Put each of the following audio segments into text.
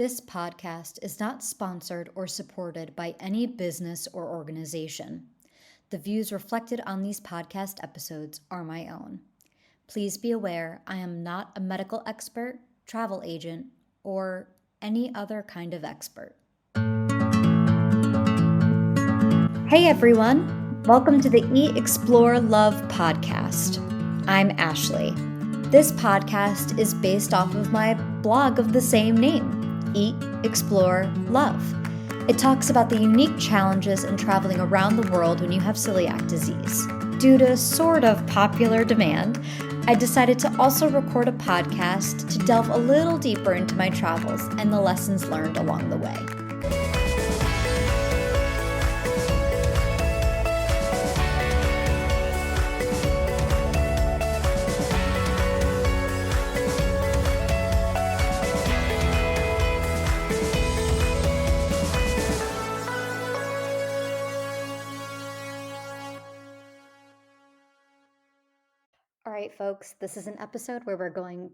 This podcast is not sponsored or supported by any business or organization. The views reflected on these podcast episodes are my own. Please be aware I am not a medical expert, travel agent, or any other kind of expert. Hey everyone, welcome to the Eat, Explore, Love podcast. I'm Ashley. This podcast is based off of my blog of the same name, Eat, Explore, Love. It talks about the unique challenges in traveling around the world when you have celiac disease. Due to sort of popular demand, I decided to also record a podcast to delve a little deeper into my travels and the lessons learned along the way. All right, folks, this is an episode where we're going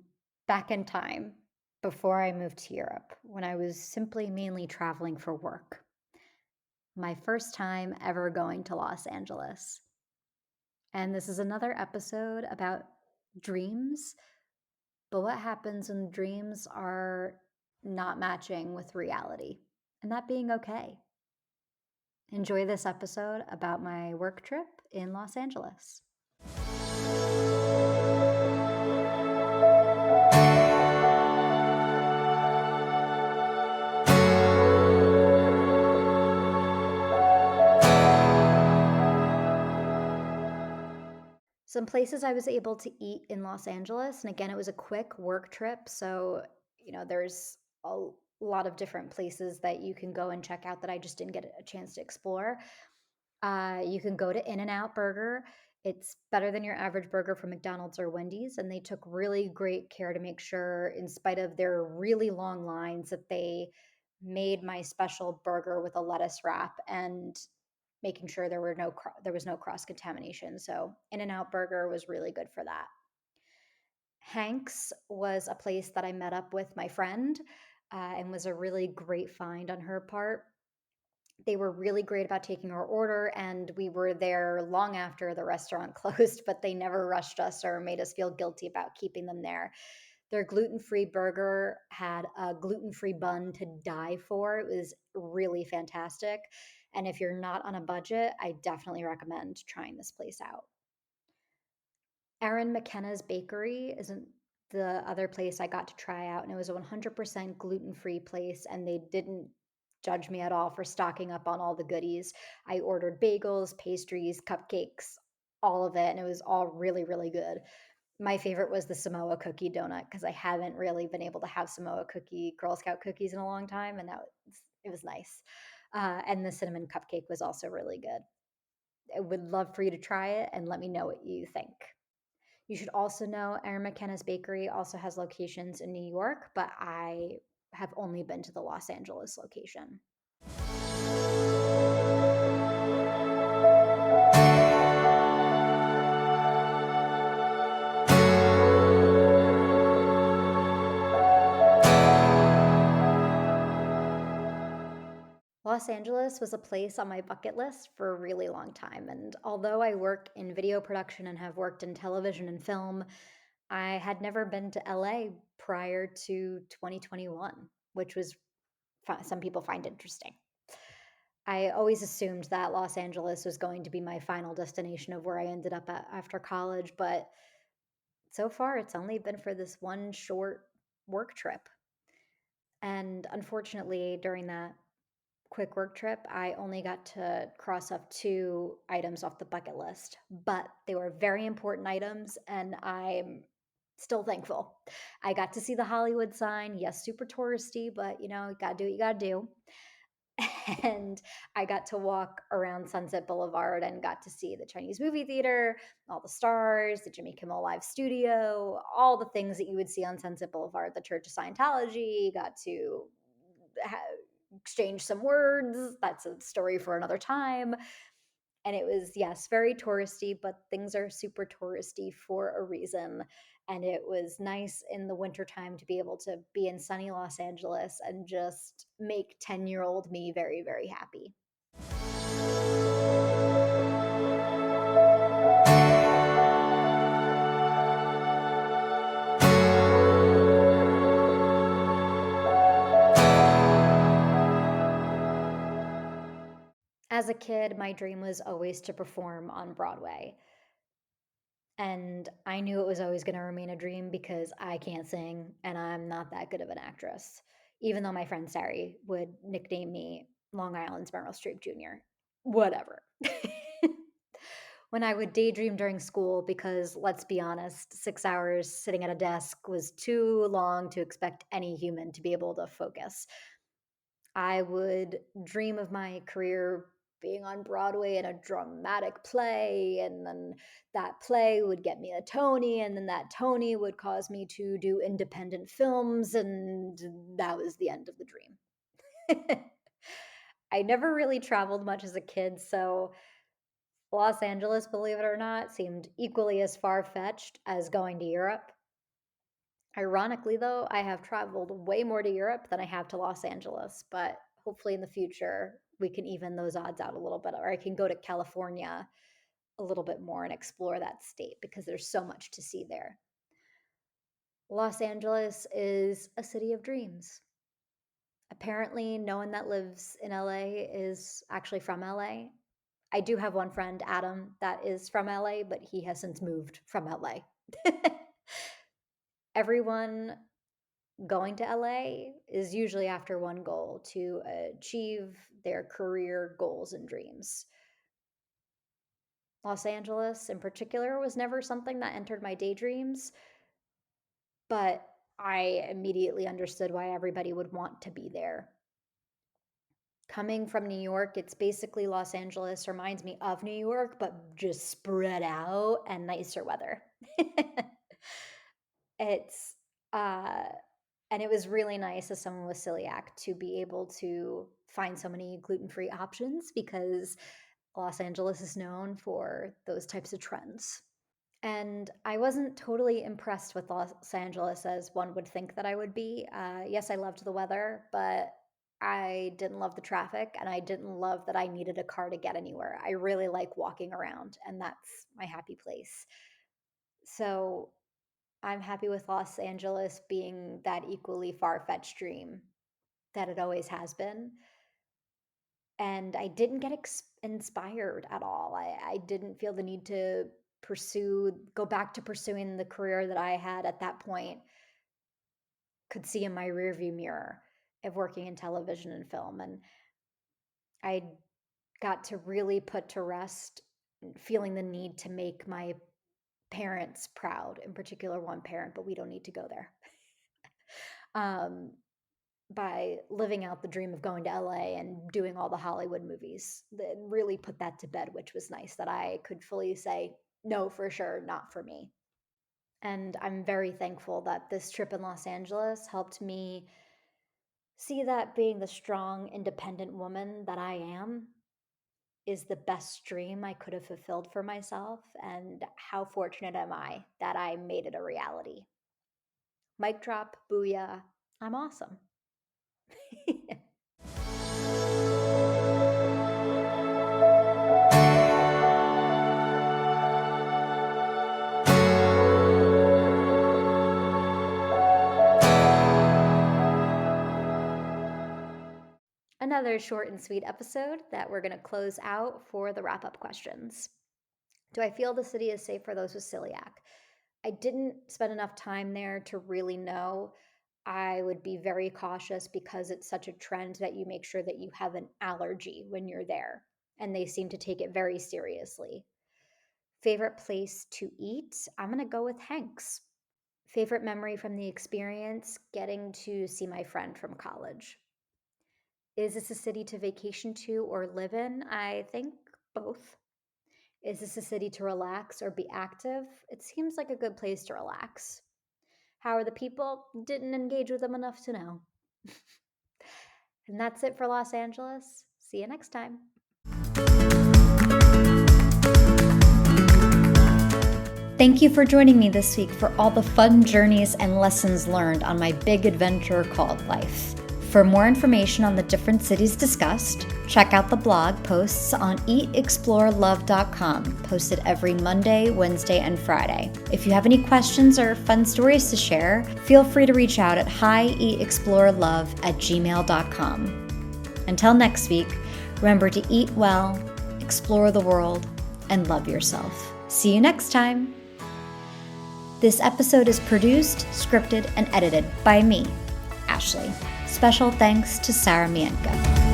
back in time before I moved to Europe, when I was simply mainly traveling for work. My first time ever going to Los Angeles. And this is another episode about dreams, but what happens when dreams are not matching with reality, and that being okay. Enjoy this episode about my work trip in Los Angeles. Some places I was able to eat in Los Angeles, and again, it was a quick work trip, so there's a lot of different places that you can go and check out that I just didn't get a chance to explore. You can go to In-N-Out Burger. It's better than your average burger from McDonald's or Wendy's, and they took really great care to make sure, in spite of their really long lines, that they made my special burger with a lettuce wrap and making sure there was no cross contamination. So In-N-Out Burger was really good for that. Hank's was a place that I met up with my friend, and was a really great find on her part. They were really great about taking our order, and we were there long after the restaurant closed, but they never rushed us or made us feel guilty about keeping them there. Their gluten-free burger had a gluten-free bun to die for. It was really fantastic. And if you're not on a budget, I definitely recommend trying this place out. Erin McKenna's Bakery isn't the other place I got to try out, and it was a 100% gluten-free place, and they didn't judge me at all for stocking up on all the goodies. I ordered bagels, pastries, cupcakes, all of it, and it was all really, really good. My favorite was the Samoa cookie donut because I haven't really been able to have Samoa cookie Girl Scout cookies in a long time, and it was nice. And the cinnamon cupcake was also really good. I would love for you to try it and let me know what you think. You should also know Erin McKenna's Bakery also has locations in New York, but I have only been to the Los Angeles location. Los Angeles was a place on my bucket list for a really long time. And although I work in video production and have worked in television and film, I had never been to LA prior to 2021, which was some people find interesting. I always assumed that Los Angeles was going to be my final destination of where I ended up at after college, but so far it's only been for this one short work trip. And unfortunately, during that quick work trip, I only got to cross off 2 items off the bucket list, but they were very important items, and I'm still thankful. I got to see the Hollywood sign. Yes, super touristy, but you gotta do what you gotta do. And I got to walk around Sunset Boulevard and got to see the Chinese movie theater, all the stars, the Jimmy Kimmel Live studio, all the things that you would see on Sunset Boulevard, the Church of Scientology. Got to exchange some words. That's a story for another time. And it was, yes, very touristy, but things are super touristy for a reason. And it was nice in the wintertime to be able to be in sunny Los Angeles and just make 10-year-old me very, very happy. As a kid, my dream was always to perform on Broadway. And I knew it was always going to remain a dream because I can't sing and I'm not that good of an actress. Even though my friend Sarah would nickname me Long Island's Meryl Streep Jr. Whatever. When I would daydream during school, because let's be honest, 6 hours sitting at a desk was too long to expect any human to be able to focus. I would dream of my career being on Broadway in a dramatic play, and then that play would get me a Tony, and then that Tony would cause me to do independent films, and that was the end of the dream. I never really traveled much as a kid, so Los Angeles, believe it or not, seemed equally as far fetched as going to Europe. Ironically, though, I have traveled way more to Europe than I have to Los Angeles, but hopefully in the future we can even those odds out a little bit, or I can go to California a little bit more and explore that state because there's so much to see there. Los Angeles is a city of dreams. Apparently, no one that lives in LA is actually from LA. I do have one friend, Adam, that is from LA, but he has since moved from LA. Everyone going to LA is usually after one goal to achieve their career goals and dreams. Los Angeles, in particular, was never something that entered my daydreams, but I immediately understood why everybody would want to be there. Coming from New York, it's basically Los Angeles reminds me of New York, but just spread out and nicer weather. It's and it was really nice as someone with celiac to be able to find so many gluten-free options because Los Angeles is known for those types of trends. And I wasn't totally impressed with Los Angeles as one would think that I would be. Yes, I loved the weather, but I didn't love the traffic and I didn't love that I needed a car to get anywhere. I really like walking around, and that's my happy place. So I'm happy with Los Angeles being that equally far-fetched dream that it always has been. And I didn't get inspired at all. I didn't feel the need to go back to pursuing the career that I had at that point, could see in my rearview mirror of working in television and film. And I got to really put to rest feeling the need to make my parents proud, in particular one parent, but we don't need to go there. By living out the dream of going to LA and doing all the Hollywood movies that really put that to bed, which was nice that I could fully say, no, for sure, not for me. And I'm very thankful that this trip in Los Angeles helped me see that being the strong, independent woman that I am is the best dream I could have fulfilled for myself. And how fortunate am I that I made it a reality. Mic drop, booyah, I'm awesome. Another short and sweet episode that we're going to close out for the wrap-up questions. Do I feel the city is safe for those with celiac? I didn't spend enough time there to really know. I would be very cautious because it's such a trend that you make sure that you have an allergy when you're there, and they seem to take it very seriously. Favorite place to eat? I'm going to go with Hank's. Favorite memory from the experience? Getting to see my friend from college. Is this a city to vacation to or live in? I think both. Is this a city to relax or be active? It seems like a good place to relax. How are the people? Didn't engage with them enough to know. And that's it for Los Angeles. See you next time. Thank you for joining me this week for all the fun journeys and lessons learned on my big adventure called life. For more information on the different cities discussed, check out the blog posts on hieatexplorelove.com, posted every Monday, Wednesday, and Friday. If you have any questions or fun stories to share, feel free to reach out at hieatexplorelove@gmail.com. Until next week, remember to eat well, explore the world, and love yourself. See you next time. This episode is produced, scripted, and edited by me, Ashley. Special thanks to Sarah Mientka.